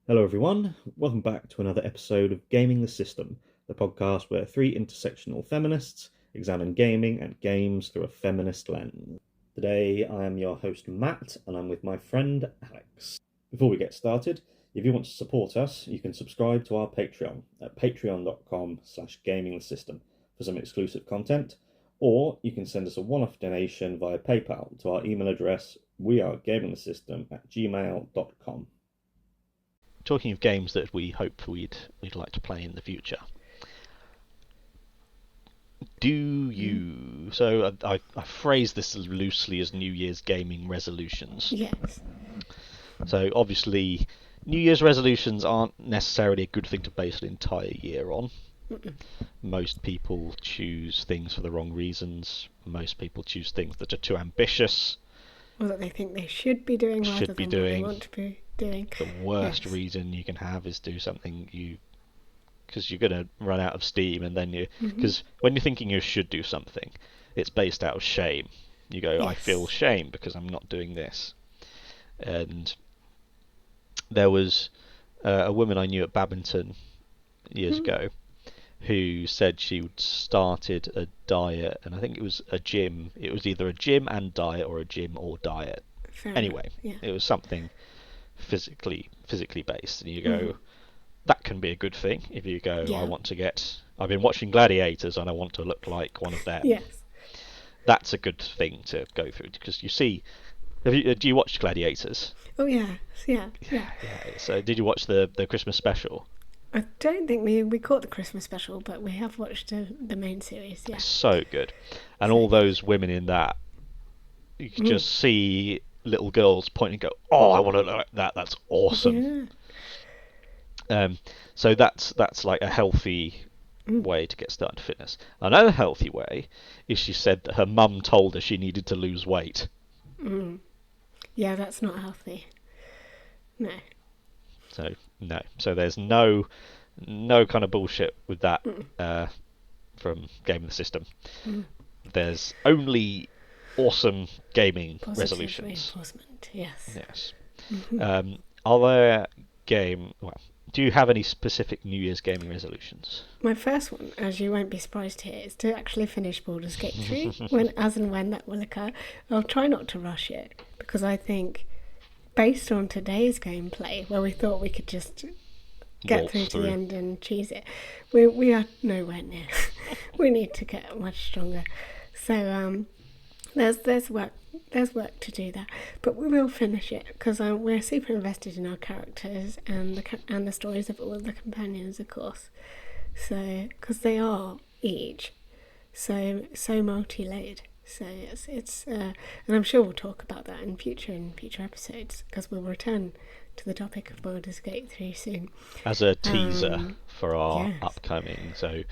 Hello, everyone. Welcome back to another episode of Gaming the System, the podcast where three intersectional feminists examine gaming and games through a feminist lens. Today, I am your host, Matt, and I'm with my friend, Alex. Before we get started, if you want to support us, you can subscribe to our Patreon at patreon.com/gamingthesystem for some exclusive content, or you can send us a one-off donation via PayPal to our email address, wearegamingthesystem@gmail.com. Talking of games that we hope we'd like to play in the future. Do you? So I phrase this as loosely as New Year's gaming resolutions. Yes. So obviously, New Year's resolutions aren't necessarily a good thing to base an entire year on. Mm-mm. Most people choose things for the wrong reasons. Most people choose things that are too ambitious. Or that they think they should be doing rather Should be than doing. what they want to be doing. The worst Yes. reason you can have is do something because you're going to run out of steam, and then because when you're thinking you should do something, it's based out of shame. You go, I feel Yes. shame because I'm not doing this. And there was a woman I knew at Babington years ago who said she started a diet, and I think it was a gym. It was either a gym and diet or a gym or diet. Fair Anyway, enough. Yeah. it was something physically based, and you go, that can be a good thing if you go, Yeah. I've been watching Gladiators and I want to look like one of them. Yes. That's a good thing to go through, because you see, do you watch Gladiators? Oh yeah. Yeah. Yeah. So did you watch the Christmas special? I don't think we caught the Christmas special, but we have watched the main series. Yeah. So good. And all those women in that, you can just see little girls pointing and go, oh, I want to look like that. That's awesome. Yeah. So that's like a healthy way to get started to fitness. Another healthy way is she said that her mum told her she needed to lose weight. Yeah, that's not healthy. No. So no. So there's no kind of bullshit with that from Gaming the System. There's only awesome gaming Positive resolutions. reinforcement. Yes. Yes. Are there do you have any specific New Year's gaming resolutions? My first one, as you won't be surprised to hear, is to actually finish Baldur's Gate 3 when that will occur. I'll try not to rush it, because I think, based on today's gameplay, where we thought we could just get through to the end and cheese it, we are nowhere near. We need to get much stronger. So there's work to do there, but we will finish it, because we're super invested in our characters and the stories of all of the companions, of course. So because they are each so multi-layered. So it's and I'm sure we'll talk about that in future episodes, because we'll return to the topic of Baldur's Gate 3 soon. As a teaser for our yes. upcoming, so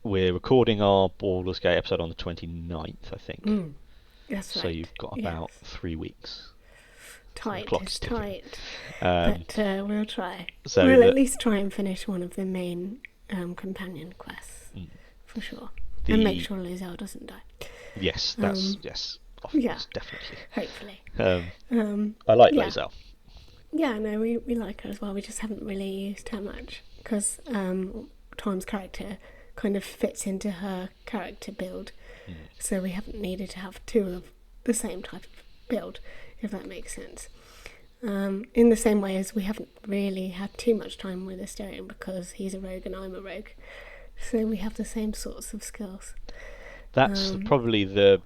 we're recording our Baldur's Gate episode on the 29th, I think. That's right. So you've got about 3 weeks. Tight, So it's tight. But we'll try. So we'll at least try and finish one of the main companion quests, for sure. And make sure Lizelle doesn't die. Yes, that's yes, definitely. Hopefully. I like Lizelle. Yeah, no, we like her as well. We just haven't really used her much, because Tom's character kind of fits into her character build, so we haven't needed to have two of the same type of build, if that makes sense. In the same way as we haven't really had too much time with Asterion, because he's a rogue and I'm a rogue, so we have the same sorts of skills. That's probably the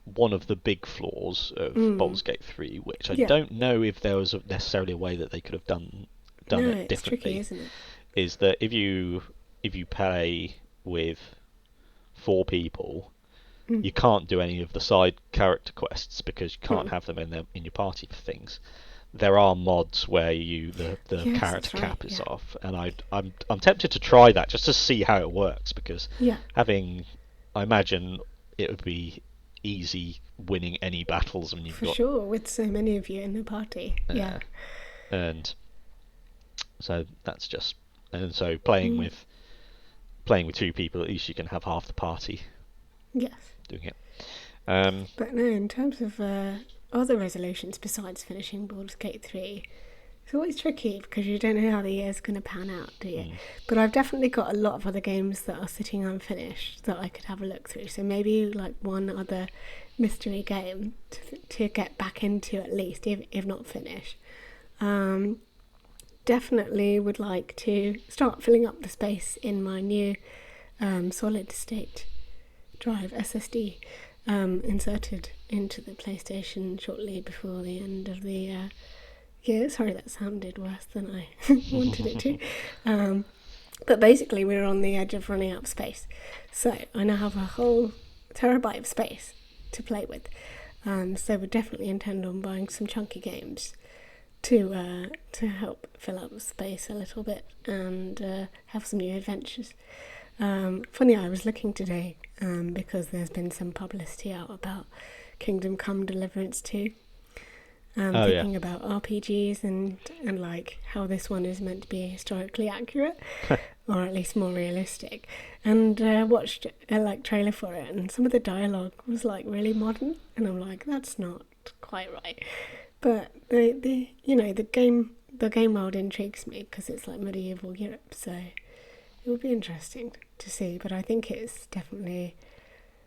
one of the big flaws of Baldur's Gate 3, which I don't know if there was necessarily a way that they could have done it differently. It's tricky, isn't it? Is that if you play with 4 people, you can't do any of the side character quests, because you can't have them in your party for things. There are mods where the character cap is off, and I'm tempted to try that just to see how it works, because I imagine it would be easy winning any battles when you've got sure, with so many of you in the party. And so that's just, and so playing with 2 people, at least you can have half the party Yes. doing it. But no, in terms of other resolutions besides finishing Baldur's Gate 3. It's always tricky because you don't know how the year's going to pan out, do you? But I've definitely got a lot of other games that are sitting unfinished that I could have a look through. So maybe like one other mystery game to get back into at least, if not finish. Definitely would like to start filling up the space in my new solid state drive SSD inserted into the PlayStation shortly before the end of the year. Sorry, that sounded worse than I wanted it to. But basically we're on the edge of running out of space. So I now have a whole terabyte of space to play with. So we definitely intend on buying some chunky games to help fill up the space a little bit and have some new adventures. Funny, I was looking today because there's been some publicity out about Kingdom Come Deliverance 2. Thinking about RPGs and like how this one is meant to be historically accurate or at least more realistic, and watched a trailer for it, and some of the dialogue was like really modern, and I'm like, that's not quite right. But the game world intrigues me because it's like medieval Europe, so it would be interesting to see. But I think it's definitely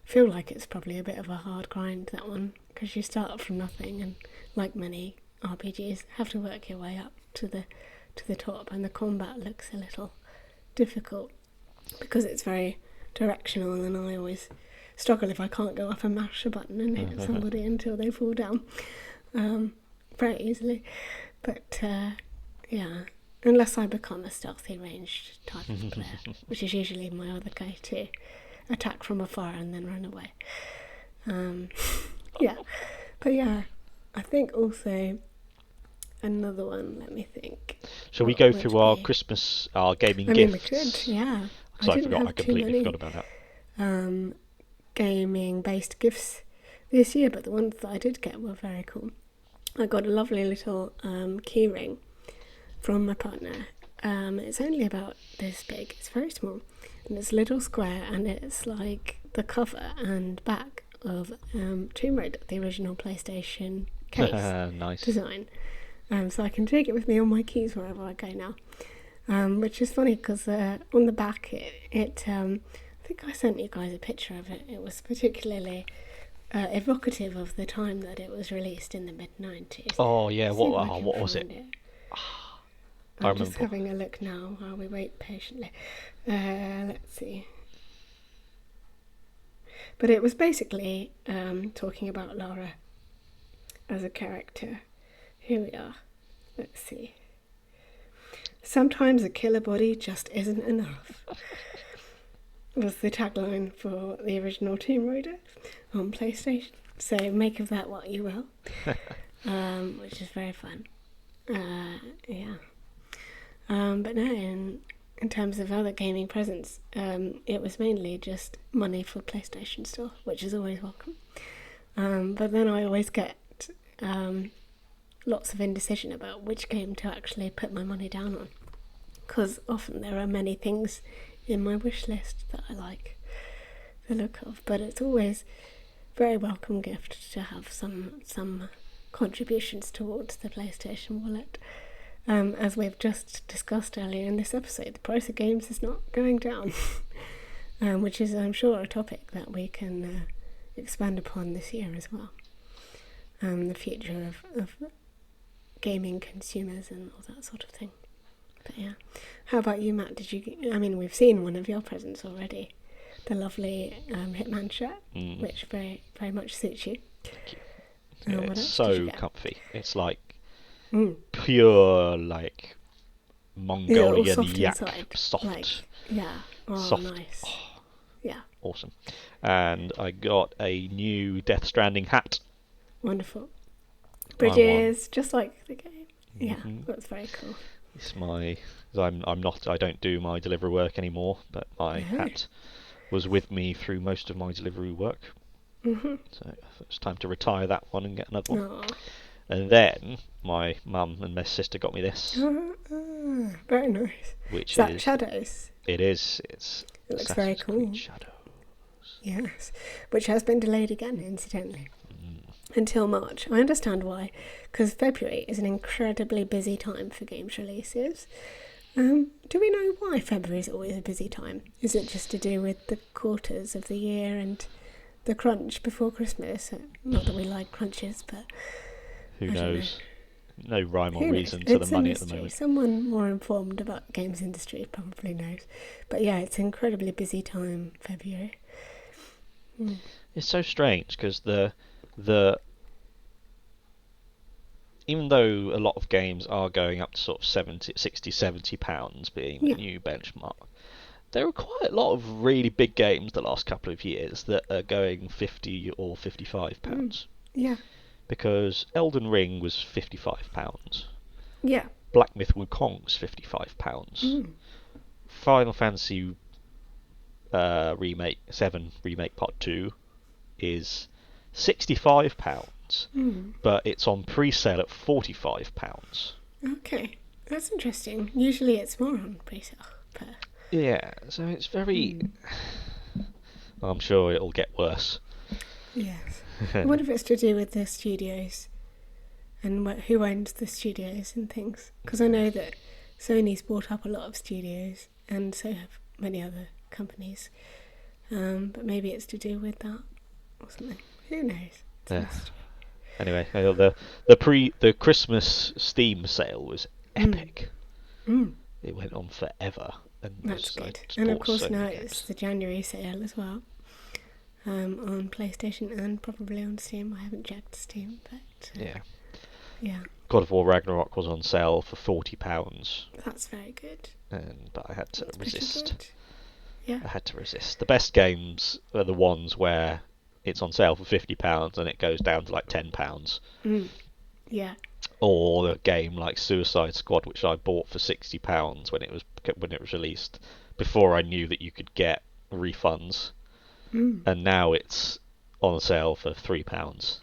feel like it's probably a bit of a hard grind, that one, because you start from nothing and, like many RPGs, have to work your way up to the top, and the combat looks a little difficult because it's very directional, and I always struggle if I can't go up and mash a button and hit somebody until they fall down very easily. But yeah, unless I become a stealthy ranged type of player, which is usually my other go-to, attack from afar and then run away. Yeah, but yeah, I think also another one, let me think. Shall we go through our Christmas, our gaming gifts? We could, yeah. So I completely forgot about that. Gaming based gifts this year, but the ones that I did get were very cool. I got a lovely little key ring from my partner. It's only about this big, it's very small, and it's a little square, and it's like the cover and back of Tomb Raider, the original PlayStation case nice design. So I can take it with me on my keys wherever I go now, which is funny because on the back it I think I sent you guys a picture of it. It was particularly evocative of the time that it was released in the mid-90s. Oh yeah, what was it? I'm just having a look now while we wait patiently. Let's see. But it was basically talking about Lara as a character. Here we are. Let's see. Sometimes a killer body just isn't enough. Was the tagline for the original Tomb Raider on PlayStation. So make of that what you will. Which is very fun. Yeah. But no, in terms of other gaming presents, it was mainly just money for PlayStation Store, which is always welcome. But then I always get lots of indecision about which game to actually put my money down on, because often there are many things in my wish list that I like the look of, but it's always very welcome gift to have some contributions towards the PlayStation wallet. As we've just discussed earlier in this episode, the price of games is not going down, which is, I'm sure, a topic that we can expand upon this year as well. The future of gaming consumers and all that sort of thing. But yeah, how about you, Matt? We've seen one of your presents already, the lovely Hitman shirt, which very, very much suits you. Yeah, it's so comfy. It's like pure like Mongolian yak soft. Like, yeah. Oh, soft. Nice. Oh, yeah. Awesome. And I got a new Death Stranding hat. Wonderful. Bridges, just like the game. Yeah, that's very cool. It's I don't do my delivery work anymore, but my hat was with me through most of my delivery work. So it's time to retire that one and get another one. Aww. And then my mum and my sister got me this. Very nice. Which is that Shadows? It is. It looks very cool. Shadows. Yes, which has been delayed again, incidentally. until March. I understand why, because February is an incredibly busy time for games releases. Do we know why February is always a busy time? Is it just to do with the quarters of the year and the crunch before Christmas? Not that we like crunches, but Who knows? No rhyme or who reason knows? to It's the a money at the mystery. moment. Someone more informed about the games industry probably knows. But yeah, it's an incredibly busy time, February. It's so strange because the even though a lot of games are going up to sort of 70 pounds being the new benchmark, there are quite a lot of really big games the last couple of years that are going 50 or 55 pounds. Yeah. Because Elden Ring was 55 pounds. Yeah. Black Myth Wukong's 55 pounds. Final Fantasy remake 7 remake part 2 is 65 pounds. But it's on pre-sale at 45 pounds. Okay. That's interesting. Usually it's more on pre-sale. But Yeah, so it's very... I'm sure it'll get worse. yes. What if it's to do with the studios and who owns the studios and things? Because I know that Sony's bought up a lot of studios and so have many other companies. But maybe it's to do with that or something. Who knows? It's a mystery. Anyway, the Christmas Steam sale was epic. It went on forever. And That's I good. just And of bought course so now many it's games. the January sale as well. On PlayStation and probably on Steam. I haven't checked Steam, but yeah, God of War Ragnarok was on sale for £40, that's very good. but I had to That's pretty resist. good. Yeah. I had to resist. The best games are the ones where it's on sale for £50 and it goes down to like £10. Yeah. Or a game like Suicide Squad, which I bought for £60 when it was released, before I knew that you could get refunds. And now it's on sale for £3.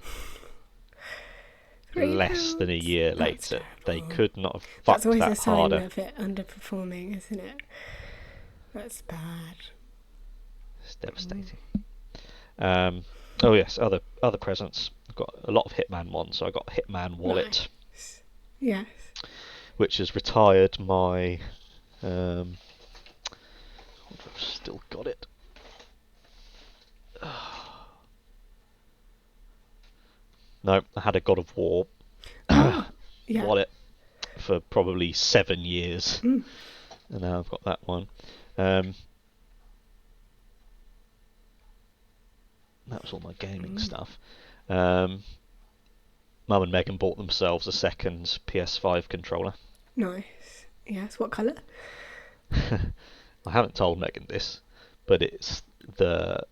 Less than a year later. They could not have fucked That's always that a sign harder. of it underperforming, isn't it? That's bad. It's devastating. Oh yes, other presents. I've got a lot of Hitman ones, so I got Hitman Wallet, Nice. Yes. which has retired my. I've still got it. No, I had a God of War Yeah. wallet for probably 7 years, and now I've got that one. That was all my gaming stuff. Mum and Megan bought themselves a second PS5 controller. Nice. Yes. What colour? I haven't told Megan this, but it's the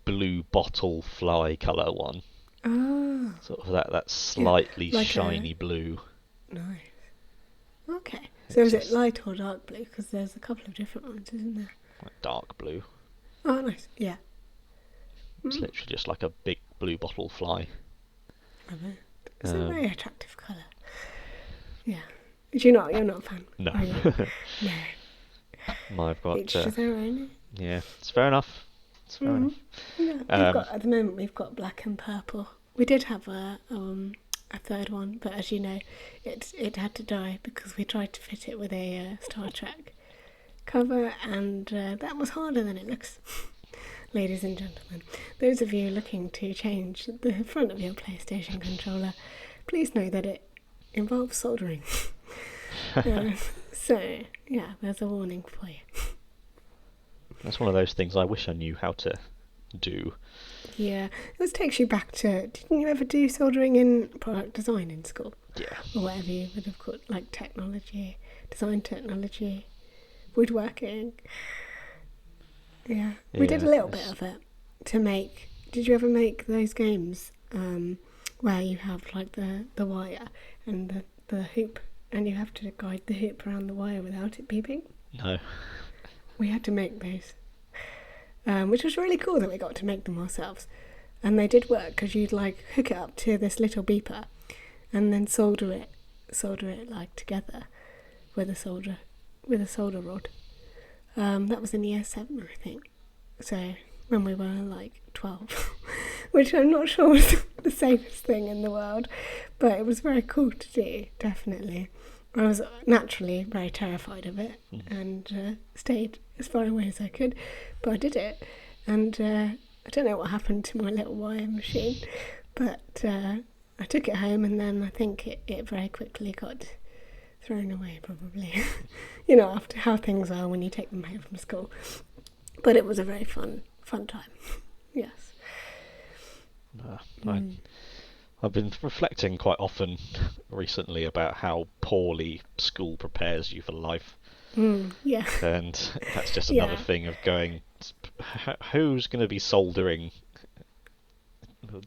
blue bottle fly colour one. Ah. Sort of that slightly like shiny blue. Nice. Okay. So is it light or dark blue? Because there's a couple of different ones, isn't there? Like dark blue. Oh, nice. Yeah. It's literally just like a big blue bottle fly. I know. It's a very attractive colour. Yeah. You're not a fan? No. Are you? No. I've got. Each to their own. Yeah, it's fair enough. It's fair enough. Yeah. At the moment we've got black and purple. We did have a third one, but as you know, it had to die because we tried to fit it with a Star Trek cover, and that was harder than it looks. Ladies and gentlemen, those of you looking to change the front of your PlayStation controller, please know that it involves soldering. So, yeah, there's a warning for you. That's one of those things I wish I knew how to do. Yeah, this takes you back to, didn't you ever do soldering in product design in school? Yeah. Or whatever you would have called, like technology, design technology, woodworking. Yeah, we did a little bit of it to make. Did you ever make those games where you have like the wire and the hoop, and you have to guide the hoop around the wire without it beeping? No. We had to make those, which was really cool that we got to make them ourselves, and they did work because you'd like hook it up to this little beeper, and then solder it like together with a solder rod. That was in year 7, I think. So when we were like 12, which I'm not sure was the safest thing in the world, but it was very cool to do, definitely. I was naturally very terrified of it and stayed as far away as I could, but I did it. And I don't know what happened to my little wire machine, but I took it home, and then I think it very quickly got thrown away, probably. You know, after how things are when you take them home from school. But it was a very fun time. Yes. I've been reflecting quite often recently about how poorly school prepares you for life. Yeah. And that's just another thing of going, who's going to be soldering?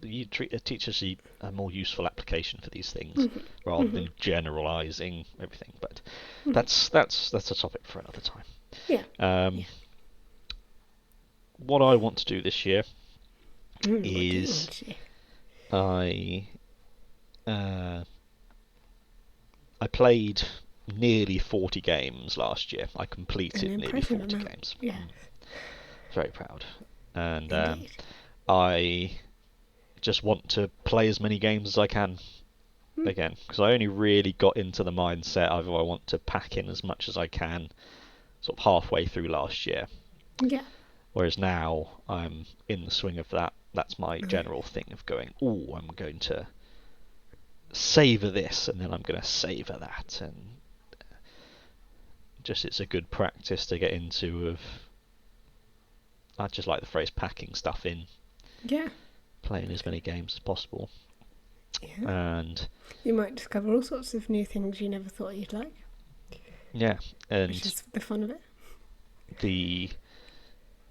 You treat teachers a more useful application for these things rather than generalising everything. But that's a topic for another time. Yeah. What I want to do this year is I played nearly 40 games last year. I completed nearly 40 games. Yeah. Very proud. And I just want to play as many games as I can again, because I only really got into the mindset of I want to pack in as much as I can sort of halfway through last year. Yeah. Whereas now I'm in the swing of that. That's my general thing of going, I'm going to savour this, and then I'm going to savour that, and just it's a good practice to get into. I just like the phrase packing stuff in. Yeah. Playing as many games as possible. Yeah. And you might discover all sorts of new things you never thought you'd like. Yeah, and which is the fun of it.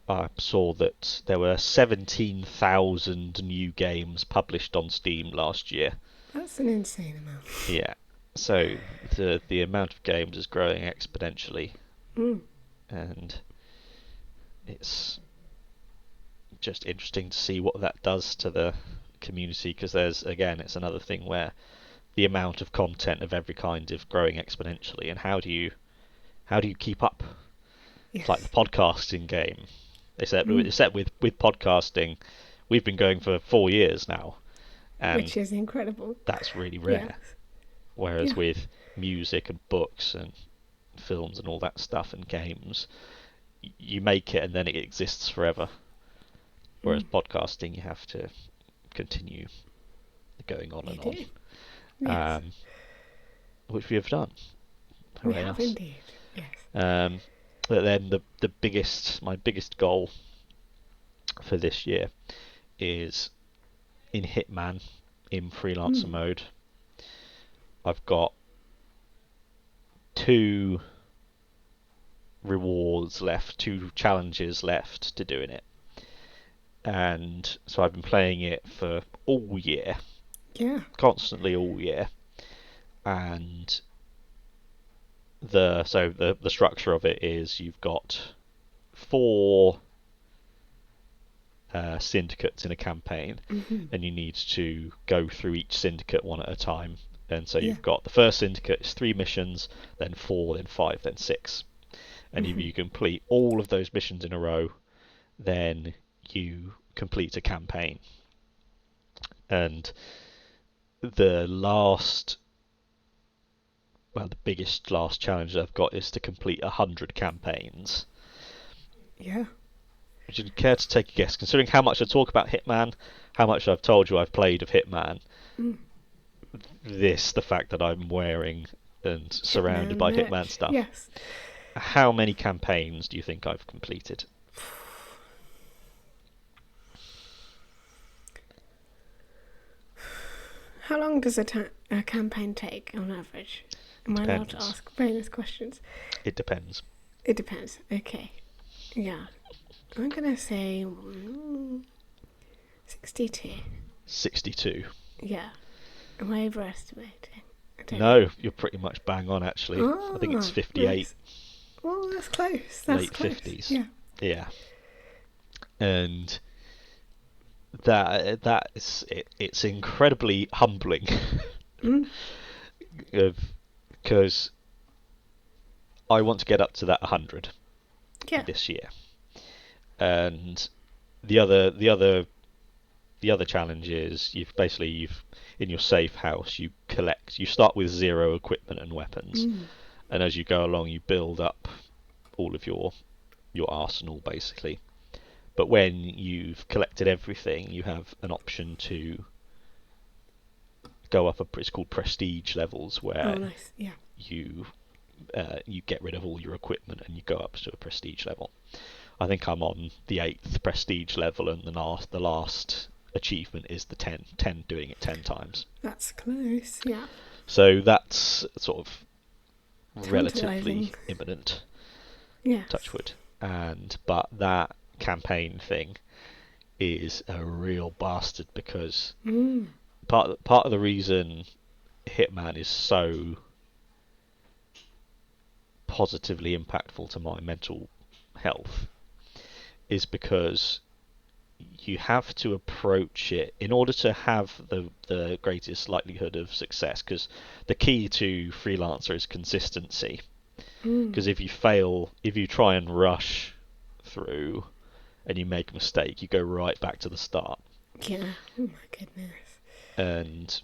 I saw that there were 17,000 new games published on Steam last year. That's an insane amount. Yeah, so the amount of games is growing exponentially, and it's just interesting to see what that does to the community, because it's another thing where the amount of content of every kind is growing exponentially, and how do you keep up? Yes. It's like the podcasting game. Except with podcasting, we've been going for 4 years now, and which is incredible. That's really rare. Yes. Whereas with music and books and films and all that stuff and games, you make it and then it exists forever. Whereas podcasting, you have to continue going on and on. Yes. Which we have done. We have indeed. Yes. But then my biggest goal for this year is in Hitman in freelancer mode. I've got 2 rewards left, 2 challenges left to do in it. And so I've been playing it for all year. Yeah. Constantly all year. And the structure of it is you've got 4 syndicates in a campaign, and you need to go through each syndicate one at a time. And so you've got the first syndicate is 3 missions, then 4, then 5, then 6. And if you complete all of those missions in a row, then you complete a campaign. And the biggest last challenge I've got is to complete 100 campaigns. Yeah. Would you care to take a guess, considering how much I talk about Hitman, how much I've told you I've played of Hitman, the fact that I'm wearing and surrounded by Hitman stuff. Yes. How many campaigns do you think I've completed? How long does a campaign take on average? Am I allowed to ask bonus questions? It depends. It depends. Okay. Yeah. I'm going to say 62. 62. Yeah. Am I overestimating? No, you're pretty much bang on, actually. I think it's 58. Nice. Well, that's close. That's late close. 50s. Yeah. Yeah. And it's incredibly humbling. Because I want to get up to that 100 this year. And the other the other challenge is you've in your safe house you start with 0 equipment and weapons, and as you go along you build up all of your arsenal basically. But when you've collected everything, you have an option to go up it's called prestige levels, where you get rid of all your equipment and you go up to a prestige level. I think I'm on the 8th prestige level, and the last achievement is the 10, doing it 10 times. That's close, yeah. So that's sort of relatively imminent. Yeah. Touchwood. But that campaign thing is a real bastard, because part of the reason Hitman is so positively impactful to my mental health is because you have to approach it in order to have the greatest likelihood of success, because the key to freelancer is consistency. Because if you try and rush through and you make a mistake, you go right back to the start. Yeah, oh my goodness. And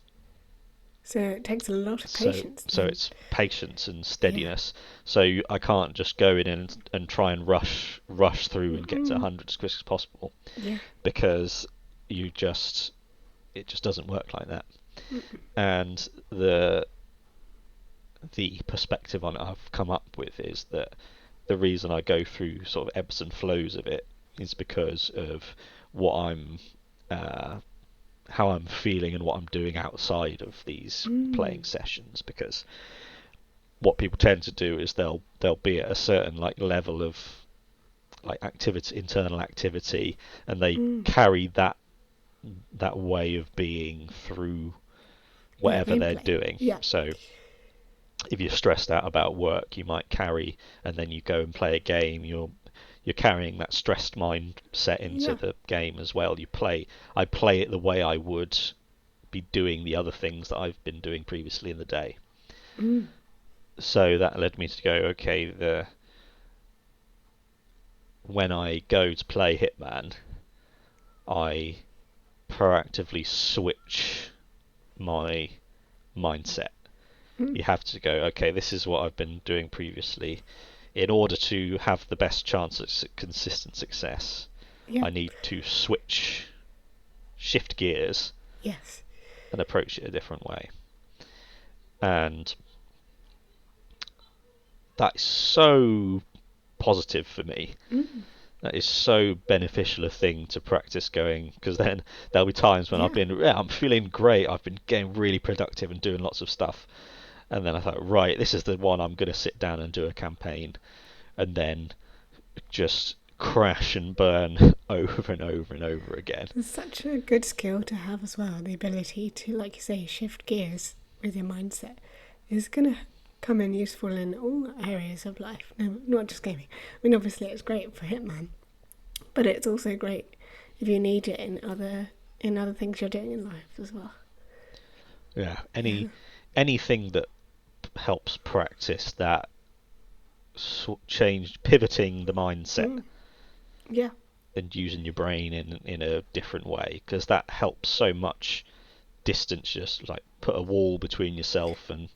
so it takes a lot of patience. So it's patience and steadiness. Yeah. So I can't just go in and try and rush through and get to 100 as quick as possible. Yeah. Because it just doesn't work like that. And the perspective on it I've come up with is that the reason I go through sort of ebbs and flows of it is because of what I'm how I'm feeling and what I'm doing outside of these playing sessions. Because what people tend to do is they'll be at a certain level of internal activity, and they carry that way of being through whatever they're doing. Yeah. So if you're stressed out about work, you might carry, and then you go and play a game, you're carrying that stressed mindset into the game as well. I play it the way I would be doing the other things that I've been doing previously in the day. So that led me to go, okay, when I go to play Hitman, I proactively switch my mindset. You have to go, okay, this is what I've been doing previously. In order to have the best chance at consistent success, I need to shift gears, and approach it a different way. And that's so positive for me. That is so beneficial a thing to practice going, because then there'll be times when I'm feeling great, I've been getting really productive and doing lots of stuff. And then I thought, right, this is the one I'm going to sit down and do a campaign, and then just crash and burn over and over and over again. It's such a good skill to have as well. The ability to, like you say, shift gears with your mindset is going to come in useful in all areas of life, no, not just gaming. I mean, obviously it's great for Hitman, but it's also great if you need it in other things you're doing in life as well. Yeah, anything that helps practice that pivoting the mindset, and using your brain in a different way, because that helps so much. Distance, just like put a wall between yourself, and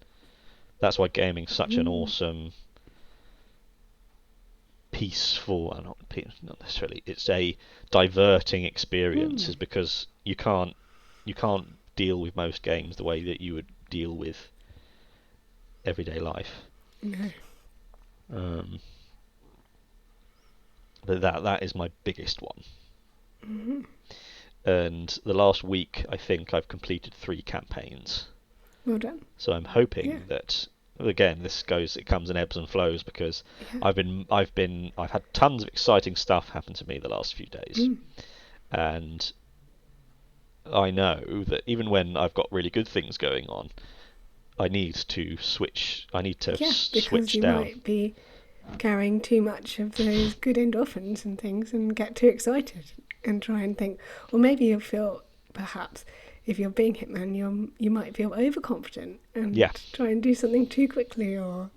that's why gaming's such an awesome, peaceful, not necessarily, it's a diverting experience, is because you can't deal with most games the way that you would deal with everyday life. But that is my biggest one. And the last week, I think I've completed 3 campaigns. Well done. So I'm hoping that, again, it comes in ebbs and flows, because I've had tons of exciting stuff happen to me the last few days, and I know that even when I've got really good things going on, I need to switch. I need to switch down. Because you might be carrying too much of those good endorphins and things, and get too excited and try and think, or maybe you'll feel, perhaps, if you're being Hitman, you might feel overconfident and try and do something too quickly, or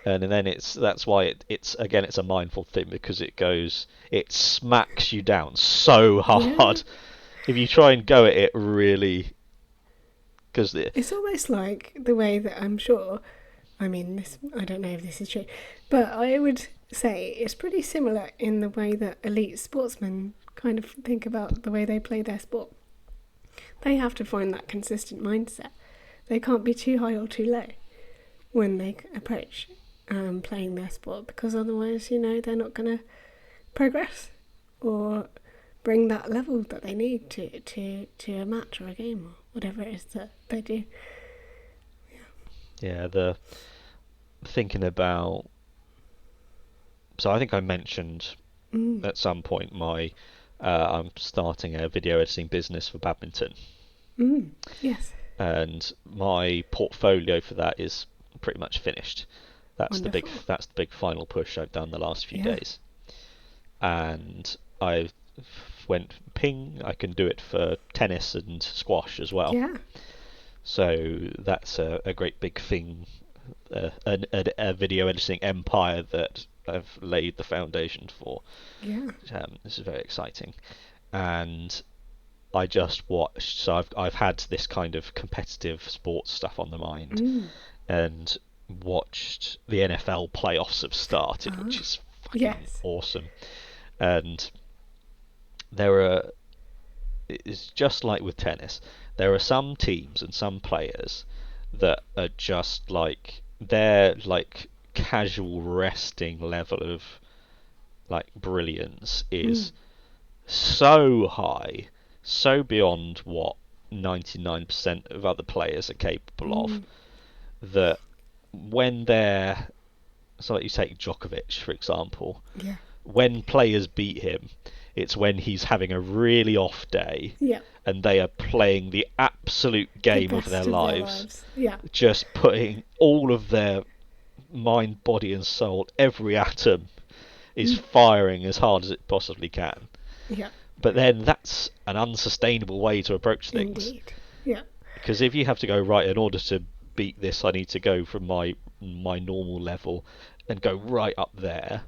And then that's why it's again it's a mindful thing, because it smacks you down so hard if you try and go at it really, because it's almost like the way that I'm sure, I mean, this, I don't know if this is true, but I would say it's pretty similar in the way that elite sportsmen kind of think about the way they play their sport. They have to find that consistent mindset. They can't be too high or too low when they approach playing their sport, because otherwise, they're not going to progress or bring that level that they need to a match or a game or whatever it is that they do. Yeah, the thinking about. So I think I mentioned at some point I'm starting a video editing business for badminton. Yes. And my portfolio for that is pretty much finished. That's the big final push I've done the last few days. And I went ping. I can do it for tennis and squash as well. Yeah. So that's a great big thing, a video editing empire that I've laid the foundation for. Yeah. This is very exciting, and I just watched. So I've had this kind of competitive sports stuff on the mind, and watched the NFL playoffs have started, which is fucking awesome. And it's just like with tennis. There are some teams and some players that are just like, their like casual resting level of like brilliance is so high, so beyond what 99% of other players are capable of, that when so like you take Djokovic for example, when players beat him, it's when he's having a really off day, and they are playing the absolute game of their lives. Just putting all of their mind, body and soul, every atom is firing as hard as it possibly can. But then that's an unsustainable way to approach things. Indeed. Yeah. Because if you have to go, right, in order to beat this, I need to go from my normal level and go right up there.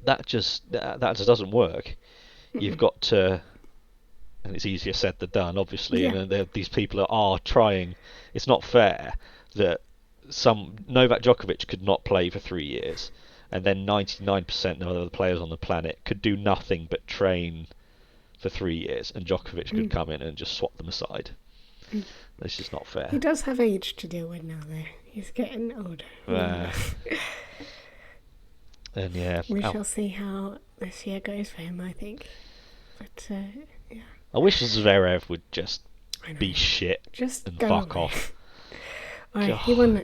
That just doesn't work. You've got to, and it's easier said than done, obviously. And these people are trying. It's not fair that Novak Djokovic could not play for 3 years, and then 99% of the players on the planet could do nothing but train for 3 years, and Djokovic could come in and just swap them aside. It's just not fair. He does have age to deal with now, though. He's getting older. And we shall see how this year goes for him, I think. But I wish Zverev would just be shit and fuck off. Right,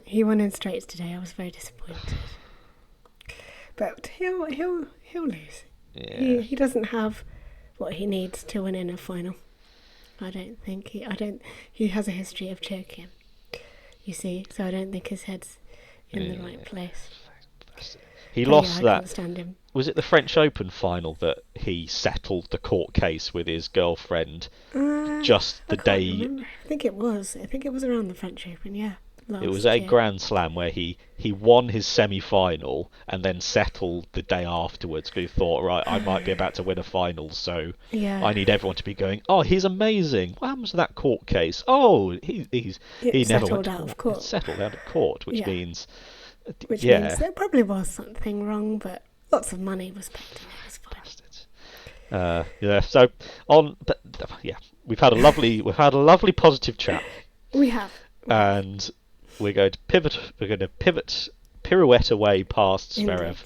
he won in straights today. I was very disappointed. But he'll lose. Yeah. He doesn't have what he needs to win in a final. I don't think he has a history of choking, you see, so I don't think his head's in the right place. He lost that. I can't stand him. Was it the French Open final that he settled the court case with his girlfriend just the day? Remember. I think it was around the French Open, yeah. It was a Grand Slam where he won his semi-final and then settled the day afterwards, because he thought, right, I might be about to win a final, so I need everyone to be going, oh, he's amazing. What happens to that court case? Oh, he never went out of court. Settled out of court, which means means there probably was something wrong, but lots of money was paid and it was fine. So we've had a lovely positive chat. We have. And we're going to pirouette away past Zverev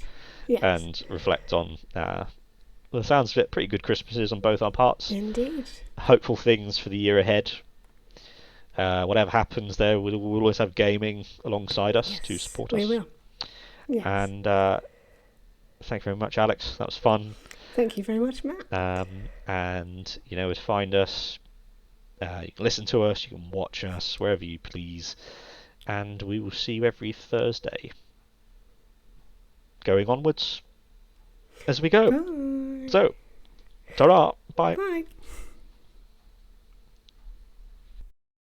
and reflect on the sounds of it, pretty good Christmases on both our parts. Indeed. Hopeful things for the year ahead. Whatever happens there, we'll always have gaming alongside us to support us. We will. Yes. And thank you very much, Alex. That was fun. Thank you very much, Matt. And you know where to find us. You can listen to us, you can watch us wherever you please, and we will see you every Thursday. Going onwards as we go. Bye. So, ta-ra, bye. Bye.